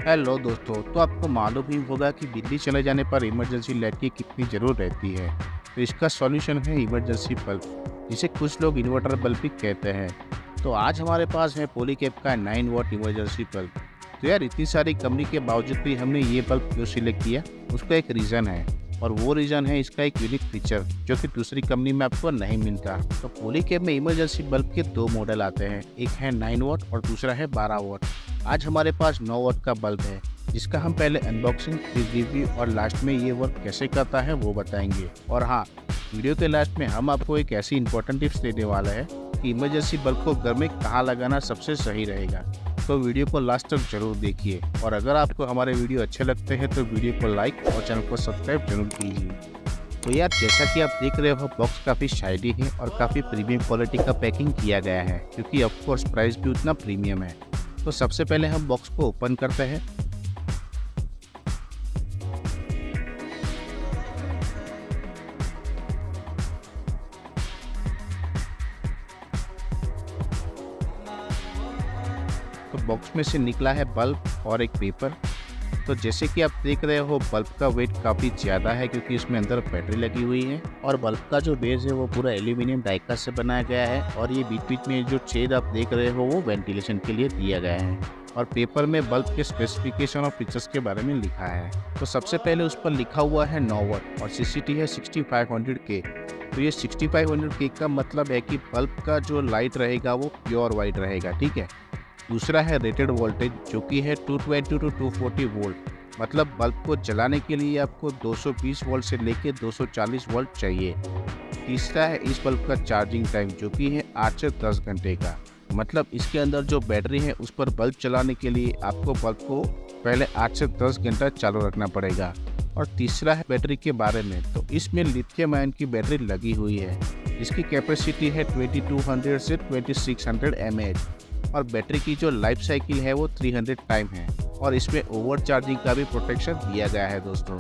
Hello दोस्तों, तो आपको मालूम ही होगा कि बिजली चले जाने पर इमरजेंसी लाइट की कितनी ज़रूरत रहती है। तो इसका सॉल्यूशन है इमरजेंसी बल्ब, जिसे कुछ लोग इन्वर्टर बल्ब भी कहते हैं। तो आज हमारे पास है पॉलीकैब का 9 वॉट इमरजेंसी बल्ब। तो यार, इतनी सारी कंपनी के बावजूद भी हमने ये बल्ब क्यों सिलेक्ट किया, उसका एक रीज़न है। और वो रीज़न है इसका एक यूनिक फीचर जो कि दूसरी कंपनी में आपको नहीं मिलता। तो पॉलीकैब में इमरजेंसी बल्ब के दो मॉडल आते हैं, एक है 9 वॉट और दूसरा है 12 वॉट। आज हमारे पास 9 वॉट का बल्ब है, जिसका हम पहले अनबॉक्सिंग, रिव्यू और लास्ट में ये वर्क कैसे करता है वो बताएंगे। और हाँ, वीडियो के लास्ट में हम आपको एक ऐसी इंपॉर्टेंट टिप्स देने वाला है कि इमरजेंसी बल्ब को घर में कहाँ लगाना सबसे सही रहेगा। तो वीडियो को लास्ट तक जरूर देखिए, और अगर आपको हमारे वीडियो अच्छे लगते हैं तो वीडियो को लाइक और चैनल को सब्सक्राइब जरूर कीजिए। तो यार, जैसा कि आप देख रहे हो, बॉक्स काफ़ी शाइनी है और काफ़ी प्रीमियम क्वालिटी का पैकिंग किया गया है, क्योंकि ऑफकोर्स प्राइस भी उतना प्रीमियम है। तो सबसे पहले हम बॉक्स को ओपन करते हैं। तो बॉक्स में से निकला है बल्ब और एक पेपर। तो जैसे कि आप देख रहे हो, बल्ब का वेट काफ़ी ज़्यादा है, क्योंकि इसमें अंदर बैटरी लगी हुई है। और बल्ब का जो बेस है वो पूरा एल्यूमिनियम डाइकास्ट से बनाया गया है, और ये बीच बीच में जो छेद आप देख रहे हो वो वेंटिलेशन के लिए दिया गया है। और पेपर में बल्ब के स्पेसिफिकेशन और फीचर्स के बारे में लिखा है। तो सबसे पहले उस पर लिखा हुआ है 9 वॉट और सीसीटी है 6500K। तो ये 6500K का मतलब है कि बल्ब का जो लाइट रहेगा वो प्योर वाइट रहेगा, ठीक है। दूसरा है रेटेड वोल्टेज, जो कि है 220 टू 240 वोल्ट। मतलब बल्ब को जलाने के लिए आपको 220 वोल्ट से लेके 240 वोल्ट चाहिए। तीसरा है इस बल्ब का चार्जिंग टाइम, जो कि है 8 से 10 घंटे का। मतलब इसके अंदर जो बैटरी है उस पर बल्ब चलाने के लिए आपको बल्ब को पहले 8 से 10 घंटा चालू रखना पड़ेगा। और तीसरा है बैटरी के बारे में, तो इसमें लिथियम आयन की बैटरी लगी हुई है। इसकी कैपेसिटी है 2200 से 2600 mAh, और बैटरी की जो लाइफ साइकिल है वो 300 टाइम है। और इसमें ओवर चार्जिंग का भी प्रोटेक्शन दिया गया है दोस्तों।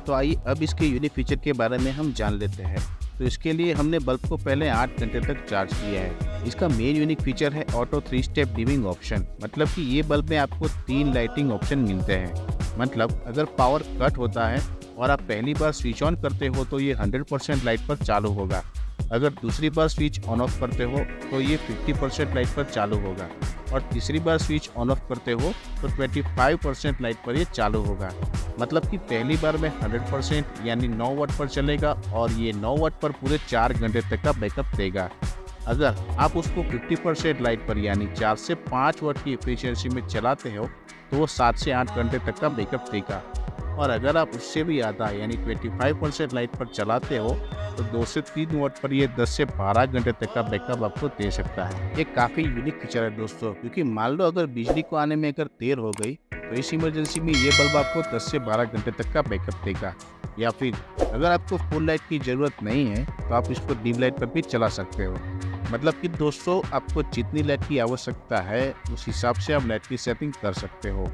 तो आइए अब इसके यूनिक फीचर के बारे में हम जान लेते हैं। तो इसके लिए हमने बल्ब को पहले 8 घंटे तक चार्ज किया है। इसका मेन यूनिक फीचर है ऑटो 3 स्टेप डिमिंग ऑप्शन। मतलब कि ये बल्ब में आपको 3 लाइटिंग ऑप्शन मिलते हैं। मतलब अगर पावर कट होता है और आप पहली बार स्विच ऑन करते हो तो ये 100% लाइट पर चालू होगा। अगर दूसरी बार स्विच ऑन ऑफ करते हो तो ये 50% लाइट पर चालू होगा, और तीसरी बार स्विच ऑन ऑफ करते हो तो 25% लाइट पर ये चालू होगा। मतलब कि पहली बार में 100% यानी 9 वाट पर चलेगा, और ये 9 वाट पर पूरे 4 घंटे तक का बैकअप देगा। अगर आप उसको 50% लाइट पर यानी 4 से 5 वाट की एफिशिएंसी में चलाते हो तो वो 7 से 8 घंटे तक का बैकअप देगा। और अगर आप उससे भी ज़्यादा यानी 25% लाइट पर चलाते हो तो 2 से 3 वाट पर ये 10 से 12 घंटे तक का बैकअप आपको दे सकता है। ये काफ़ी यूनिक फीचर है दोस्तों, क्योंकि मान लो अगर बिजली को आने में अगर देर हो गई तो इस इमरजेंसी में ये बल्ब आपको 10 से 12 घंटे तक का बैकअप देगा। या फिर अगर आपको फुल लाइट की ज़रूरत नहीं है तो आप इसको डिम लाइट पर भी चला सकते हो। मतलब कि दोस्तों, आपको जितनी लाइट की आवश्यकता है उस हिसाब से आप लाइट की सेटिंग कर सकते हो।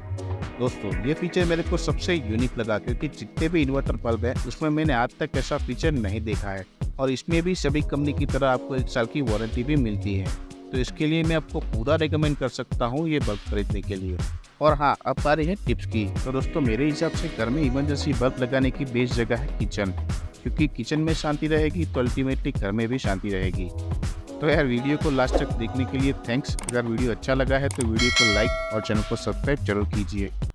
दोस्तों, ये फीचर मेरे को सबसे यूनिक लगा, क्योंकि जितने भी इन्वर्टर बल्ब है उसमें मैंने आज तक ऐसा फीचर नहीं देखा है। और इसमें भी सभी कंपनी की तरह आपको 1 साल की वारंटी भी मिलती है। तो इसके लिए मैं आपको पूरा रेकमेंड कर सकता हूँ ये बल्ब खरीदने के लिए। और हाँ, अब आ रही है टिप्स की। तो दोस्तों, मेरे हिसाब से घर में इमरजेंसी बल्ब लगाने की बेस्ट जगह है किचन, क्योंकि किचन में शांति रहेगी तो अल्टीमेटली घर में भी शांति रहेगी। तो यार, वीडियो को लास्ट तक देखने के लिए थैंक्स। अगर वीडियो अच्छा लगा है तो वीडियो को लाइक और चैनल को सब्सक्राइब जरूर कीजिए।